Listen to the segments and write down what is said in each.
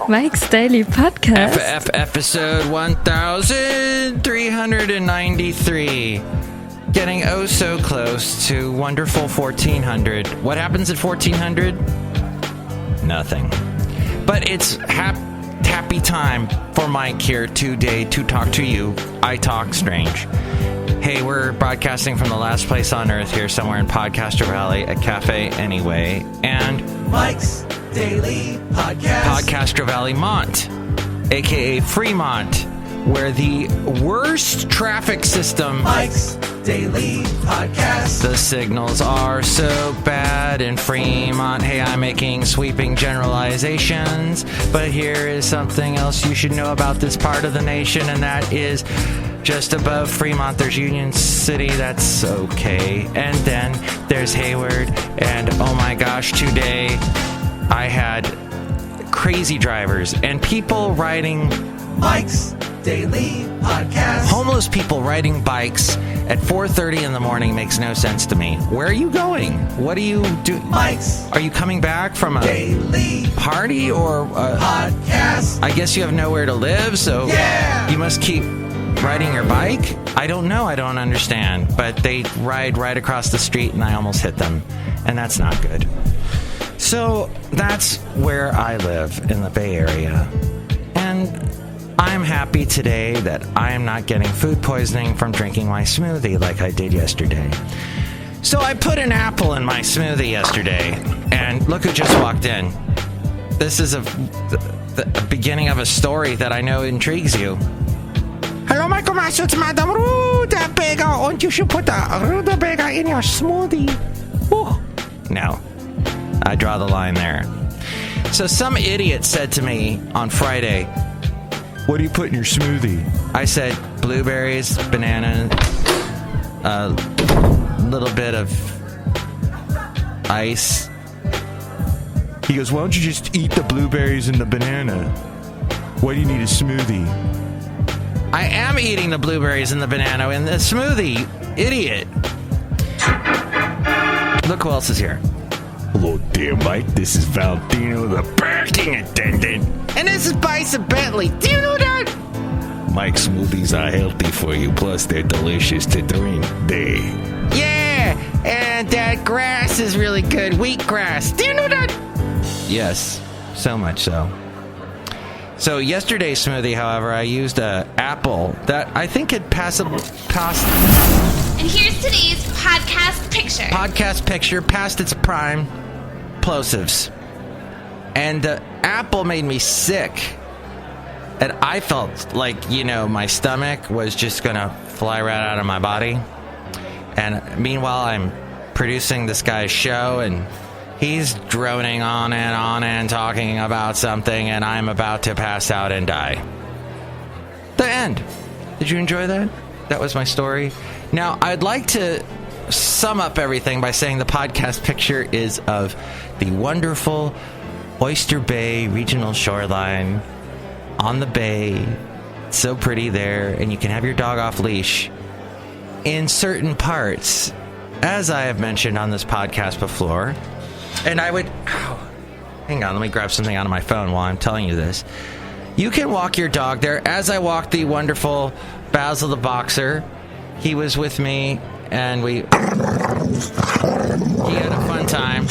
Mike's Daily Podcast. Episode 1393. Getting oh so close to wonderful 1400. What happens at 1400? Nothing. But it's happy time for Mike here today to talk to you. I talk strange. Hey, we're broadcasting from the last place on earth here somewhere in Podcaster Valley, a cafe anyway, and Mike's Daily Podcast. Podcaster Valley Mont, aka Fremont, where the worst traffic system. Mike's Daily Podcast. The signals are so bad in Fremont. Hey, I'm making sweeping generalizations, but here is something else you should know about this part of the nation, and that is just above Fremont, there's Union City. That's okay. And then there's Hayward. And oh my gosh, today I had crazy drivers and people riding Mike's Daily Podcast. Homeless people riding bikes at 4:30 in the morning makes no sense to me. Where are you going? What do you do? Mike's Are you coming back from a Daily party or Podcast. I guess you have nowhere to live, so Yeah. you must keep riding your bike? I don't know. I don't understand. But they ride right across the street and I almost hit them. And that's not good. So that's where I live in the Bay Area. And I'm happy today that I am not getting food poisoning from drinking my smoothie like I did yesterday. So I put an apple in my smoothie yesterday. And look who just walked in. This is the beginning of a story that I know intrigues you. Hello, Michael Master, it's Madame Rootabega, and you should put the Rootabega in your smoothie. Ooh. No, I draw the line there. So some idiot said to me on Friday, "What do you put in your smoothie?" I said, blueberries, banana, a little bit of ice. He goes, "Why don't you just eat the blueberries and the banana? Why do you need a smoothie?" I am eating the blueberries and the banana in the smoothie, idiot. Look who else is here. Hello there, Mike. This is Valentino, the parking attendant. And this is Bison Bentley. Do you know that? Mike's smoothies are healthy for you, plus they're delicious to drink. Yeah, and that grass is really good. Wheat grass. Do you know that? Yes, so much so. So yesterday's smoothie, however, I used an apple that I think had passed. And here's today's podcast picture. Past its prime plosives. And the apple made me sick. And I felt like, my stomach was just going to fly right out of my body. And meanwhile, I'm producing this guy's show, and he's droning on and talking about something, and I'm about to pass out and die. The end. Did you enjoy that? That was my story. Now, I'd like to sum up everything by saying the podcast picture is of the wonderful Oyster Bay regional shoreline on the bay. It's so pretty there, and you can have your dog off leash in certain parts, as I have mentioned on this podcast before. And I would... hang on, let me grab something out of my phone while I'm telling you this. You can walk your dog there. As I walked the wonderful Basil the Boxer, he was with me, and he had a fun time.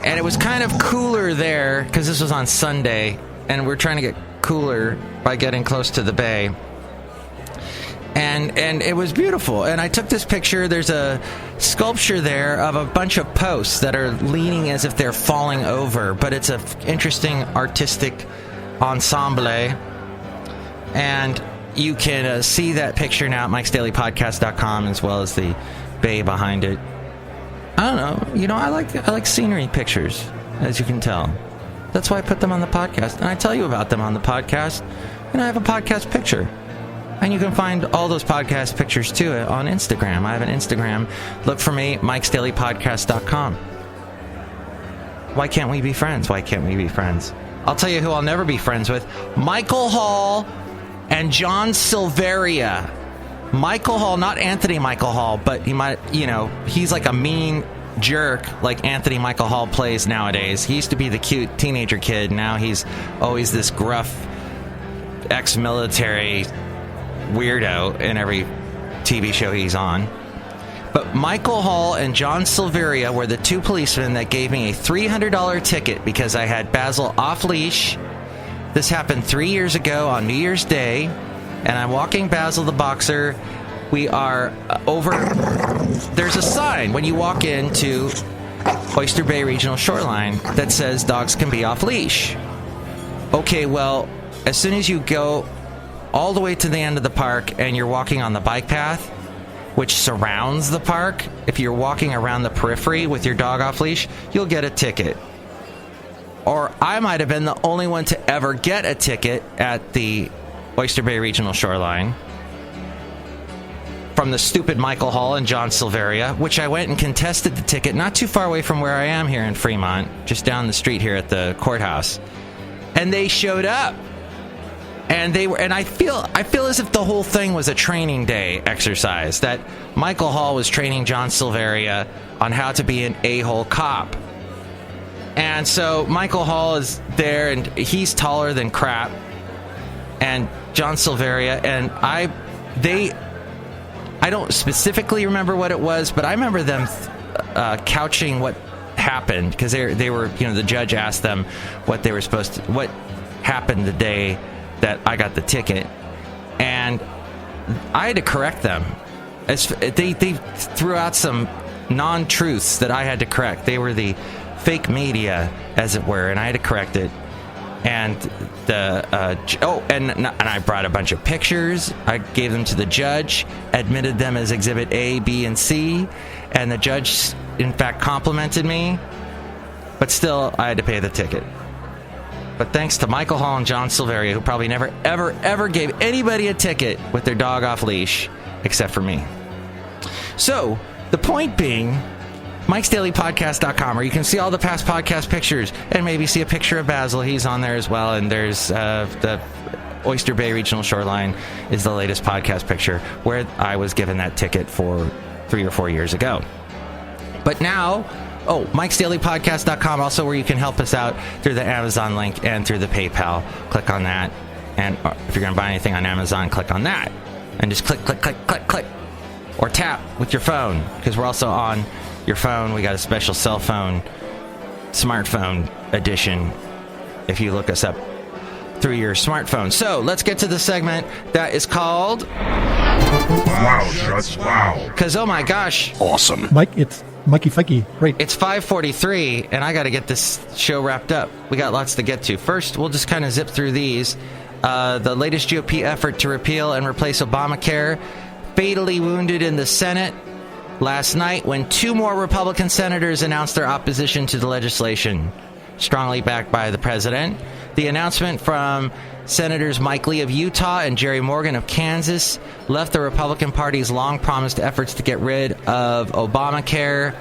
And it was kind of cooler there, because this was on Sunday, and we're trying to get cooler by getting close to the bay. And it was beautiful. And I took this picture. There's a sculpture there of a bunch of posts that are leaning as if they're falling over. But it's an interesting artistic ensemble. And you can see that picture now at MIKEs-DAILY-PODCAST-1393-Emoji, as well as the bay behind it. I don't know. I like scenery pictures, as you can tell. That's why I put them on the podcast. And I tell you about them on the podcast. And I have a podcast picture. And you can find all those podcast pictures, too, on Instagram. I have an Instagram. Look for me, MIKEs-DAILY-PODCAST.com. Why can't we be friends? I'll tell you who I'll never be friends with. Michael Hall and John Silveria. Michael Hall, not Anthony Michael Hall, but he might, he's like a mean jerk like Anthony Michael Hall plays nowadays. He used to be the cute teenager kid. Now he's always this gruff ex-military weirdo in every TV show he's on. But Michael Hall and John Silveria were the two policemen that gave me a $300 ticket because I had Basil off leash. This happened 3 years ago on New Year's Day, and I'm walking Basil the boxer. We are over. There's a sign when you walk into Oyster Bay Regional Shoreline that says dogs can be off leash. Okay, well, as soon as you go all the way to the end of the park and you're walking on the bike path, which surrounds the park, if you're walking around the periphery with your dog off leash, you'll get a ticket. Or I might have been the only one to ever get a ticket at the Oyster Bay Regional Shoreline from the stupid Michael Hall and John Silveria, which I went and contested the ticket not too far away from where I am here in Fremont, just down the street here at the courthouse. And they showed up. And they were, and I feel as if the whole thing was a training day exercise, that Michael Hall was training John Silveria on how to be an a-hole cop. And so Michael Hall is there, and he's taller than crap. And John Silveria, and I don't specifically remember what it was, but I remember them couching what happened, because they were, the judge asked them what happened the day that I got the ticket, and I had to correct them. They threw out some non-truths that I had to correct. They were the fake media, as it were, and I had to correct it. And and I brought a bunch of pictures. I gave them to the judge, admitted them as Exhibit A, B, and C, and the judge, in fact, complimented me. But still, I had to pay the ticket. But thanks to Michael Hall and John Silveria, who probably never, ever, ever gave anybody a ticket with their dog off leash, except for me. So, the point being, MIKEs-DAILY-PODCAST.com, where you can see all the past podcast pictures, and maybe see a picture of Basil. He's on there as well, and there's the Oyster Bay Regional Shoreline is the latest podcast picture, where I was given that ticket 3 or 4 years ago. But now, MIKEs-DAILY-PODCAST.com, also where you can help us out through the Amazon link and through the PayPal. Click on that. And if you're going to buy anything on Amazon, click on that. And just click. Or tap with your phone, because we're also on your phone. We got a special cell phone, smartphone edition, if you look us up through your smartphone. So let's get to the segment that is called Wow Schatz Wow. Because, oh my gosh. Awesome. Mike, it's Mikey Fikey. Right. It's 5:43, and I got to get this show wrapped up. We got lots to get to. First, we'll just kind of zip through these. The latest GOP effort to repeal and replace Obamacare fatally wounded in the Senate last night when 2 more Republican senators announced their opposition to the legislation, strongly backed by the president. The announcement from Senators Mike Lee of Utah and Jerry Morgan of Kansas left the Republican Party's long-promised efforts to get rid of Obamacare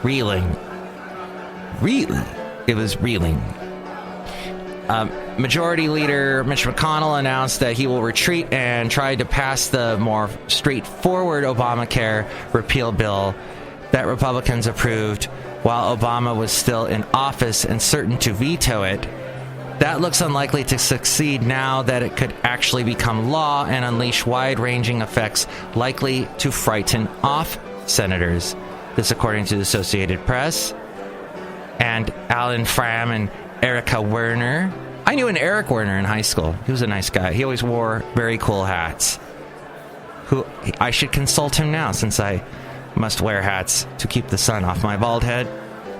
reeling. It was reeling. Majority Leader Mitch McConnell announced that he will retreat and try to pass the more straightforward Obamacare repeal bill that Republicans approved while Obama was still in office and certain to veto it. That looks unlikely to succeed now that it could actually become law and unleash wide-ranging effects likely to frighten off senators. This according to the Associated Press. And Alan Fram and Erica Werner. I knew an Eric Werner in high school. He was a nice guy. He always wore very cool hats. I should consult him now, since I must wear hats to keep the sun off my bald head.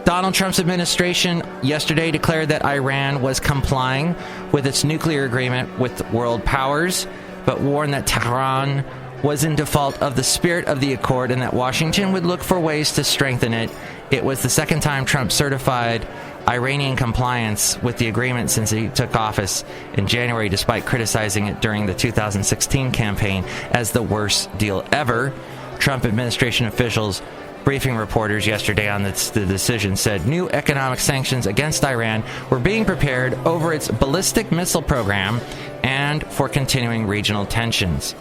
Donald Trump's administration yesterday declared that Iran was complying with its nuclear agreement with world powers, but warned that Tehran was in default of the spirit of the accord and that Washington would look for ways to strengthen it. It was the second time Trump certified Iranian compliance with the agreement since he took office in January, despite criticizing it during the 2016 campaign as the worst deal ever. Trump administration officials briefing reporters yesterday on the decision said new economic sanctions against Iran were being prepared over its ballistic missile program and for continuing regional tensions.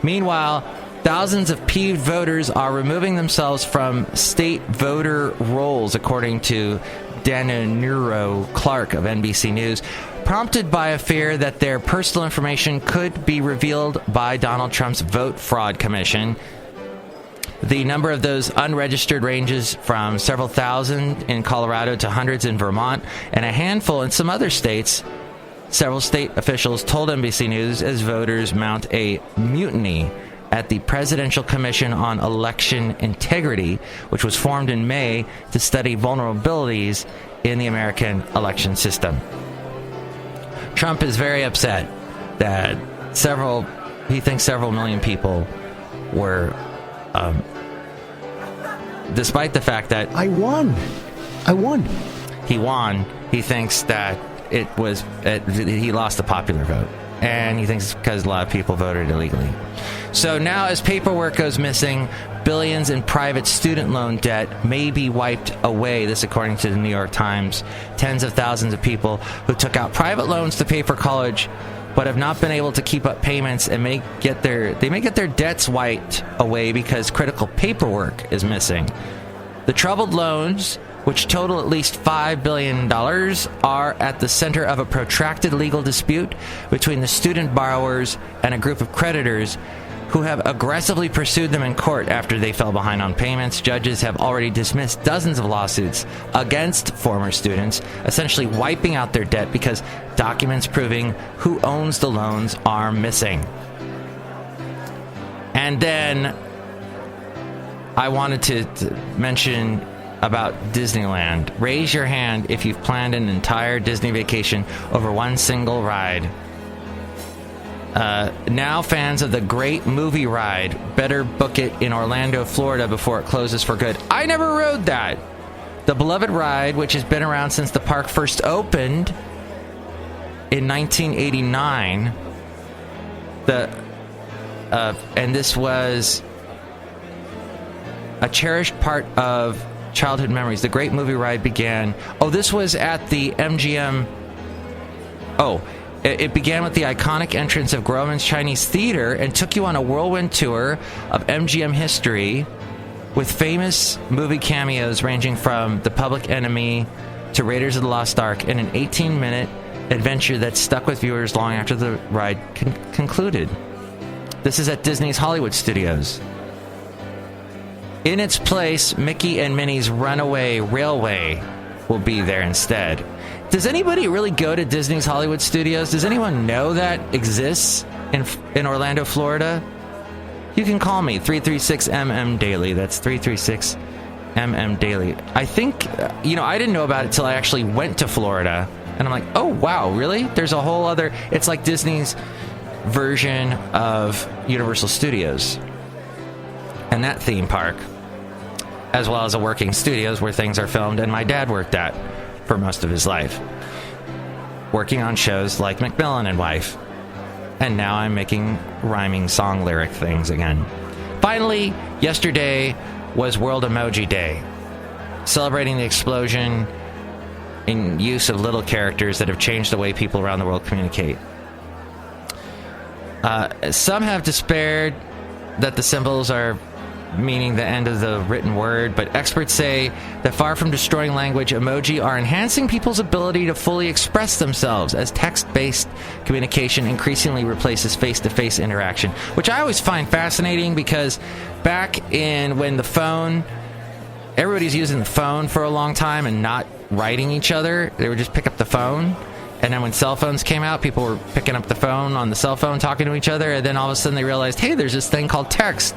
Meanwhile, Thousands of peeved voters are removing themselves from state voter rolls, according to Danilo Clark of NBC News, prompted by a fear that their personal information could be revealed by Donald Trump's Vote Fraud Commission. The number of those unregistered ranges from several thousand in Colorado to hundreds in Vermont and a handful in some other states. Several state officials told NBC News as voters mount a mutiny at the Presidential Commission on Election Integrity, which was formed in May to study vulnerabilities in the American election system. Trump is very upset that he thinks several million people were, despite the fact that I won. He won. He thinks that he lost the popular vote. And he thinks it's because a lot of people voted illegally. So now, as paperwork goes missing, billions in private student loan debt may be wiped away. This, according to the New York Times. Tens of thousands of people who took out private loans to pay for college, but have not been able to keep up payments and may get their debts wiped away because critical paperwork is missing. The troubled loans, which total at least $5 billion, are at the center of a protracted legal dispute between the student borrowers and a group of creditors who have aggressively pursued them in court after they fell behind on payments. Judges have already dismissed dozens of lawsuits against former students, essentially wiping out their debt because documents proving who owns the loans are missing. And then I wanted to mention about Disneyland. Raise your hand if you've planned an entire Disney vacation over one single ride. Now fans of the Great Movie Ride better book it in Orlando, Florida before it closes for good. I never rode that. The beloved ride, which has been around since the park first opened in 1989. And this was a cherished part of childhood memories. The Great Movie Ride began... this was at the MGM... It began with the iconic entrance of Grauman's Chinese Theater and took you on a whirlwind tour of MGM history with famous movie cameos ranging from The Public Enemy to Raiders of the Lost Ark in an 18-minute adventure that stuck with viewers long after the ride concluded. This is at Disney's Hollywood Studios. In its place, Mickey and Minnie's Runaway Railway will be there instead. Does anybody really go to Disney's Hollywood Studios? Does anyone know that exists in Orlando, Florida? You can call me, 336-MM-DAILY. That's 336-MM-DAILY. I think, I didn't know about it till I actually went to Florida. And I'm like, oh, wow, really? There's a whole other... It's like Disney's version of Universal Studios. And that theme park, as well as a working studios where things are filmed, and my dad worked at for most of his life, working on shows like McMillan and Wife. And now I'm making rhyming song lyric things again. Finally, yesterday was World Emoji Day, celebrating the explosion in use of little characters that have changed the way people around the world communicate. Some have despaired that the symbols are meaning the end of the written word, but experts say that far from destroying language, emoji are enhancing people's ability to fully express themselves as text-based communication increasingly replaces face-to-face interaction, which I always find fascinating because back in when the phone, everybody's using the phone for a long time and not writing each other. They would just pick up the phone. And then when cell phones came out, people were picking up the phone on the cell phone, talking to each other, and then all of a sudden they realized, hey, there's this thing called text.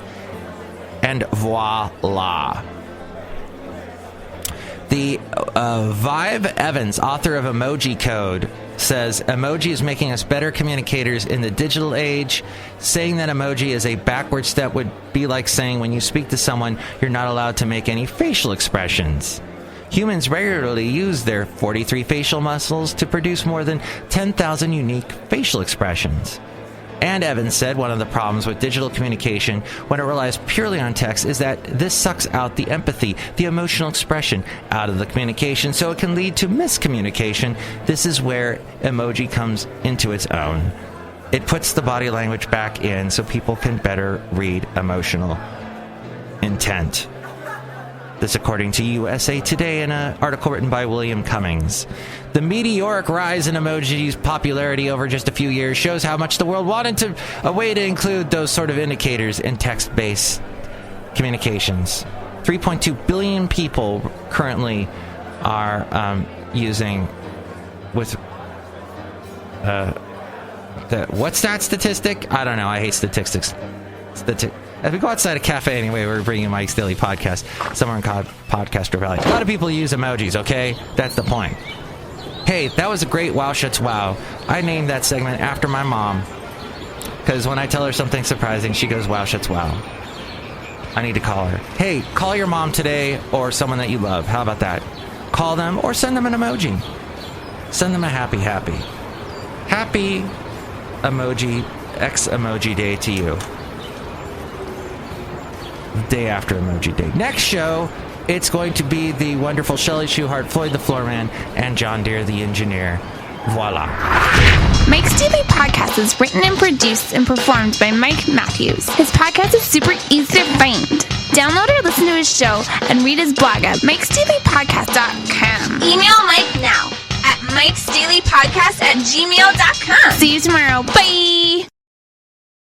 And voila. The Vive Evans, author of Emoji Code, says emoji is making us better communicators in the digital age. Saying that emoji is a backward step would be like saying when you speak to someone, you're not allowed to make any facial expressions. Humans regularly use their 43 facial muscles to produce more than 10,000 unique facial expressions. And Evans said one of the problems with digital communication when it relies purely on text is that this sucks out the empathy, the emotional expression out of the communication, so it can lead to miscommunication. This is where emoji comes into its own. It puts the body language back in so people can better read emotional intent. This according to USA Today in an article written by William Cummings. The meteoric rise in emoji's popularity over just a few years shows how much the world wanted a way to include those sort of indicators in text-based communications. 3.2 billion people currently are using with what's that statistic? I don't know. I hate statistics. If we go outside a cafe anyway, we're bringing Mike's Daily Podcast somewhere in Podcaster Valley. A lot of people use emojis, okay? That's the point. Hey, that was a great Wow Schatz Wow. I named that segment after my mom, because when I tell her something surprising, she goes, Wow Schatz Wow. I need to call her. Hey, call your mom today or someone that you love. How about that? Call them or send them an emoji. Send them a happy emoji, X emoji day to you. Day after Emoji Day. Next show, it's going to be the wonderful Chely Shoehart, Floyd the Floorman, and John Deere the engineer. Voila. Mike's Daily Podcast is written and produced and performed by Mike Matthews. His podcast is super easy to find. Download or listen to his show and read his blog at MIKEs-DAILY-PODCAST.com. Email Mike now at MIKEs-DAILY-PODCAST@gmail.com. See you tomorrow. Bye.